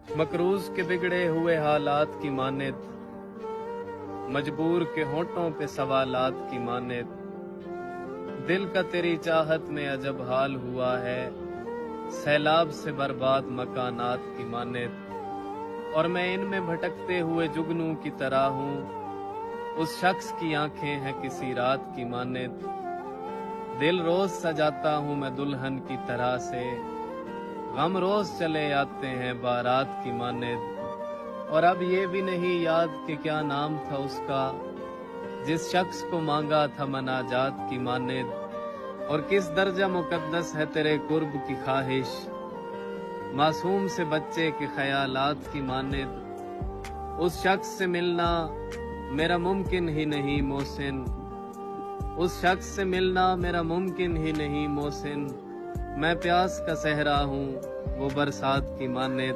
मकरूज के बिगड़े हुए हालात की मानित, मजबूर के होंठों पे सवालात की मानित, दिल का तेरी चाहत में अजब हाल हुआ है, सैलाब से बर्बाद मकानात की मानित। और मैं इनमें भटकते हुए जुगनू की तरह हूँ, उस शख्स की आंखें हैं किसी रात की मानित। दिल रोज सजाता हूँ मैं दुल्हन की तरह से, गम रोज चले आते हैं बारात की मानित। और अब ये भी नहीं याद कि क्या नाम था उसका, जिस शख्स को मांगा था मनाजात की मानित। और किस दर्जा मुकद्दस है तेरे कुर्ब की ख्वाहिश, मासूम से बच्चे के ख्यालात की मानित। उस शख्स से मिलना मेरा मुमकिन ही नहीं मोहसिन, उस शख्स से मिलना मेरा मुमकिन ही नहीं मोहसिन। मैं प्यास का सहरा हूँ वो बरसात की मानित।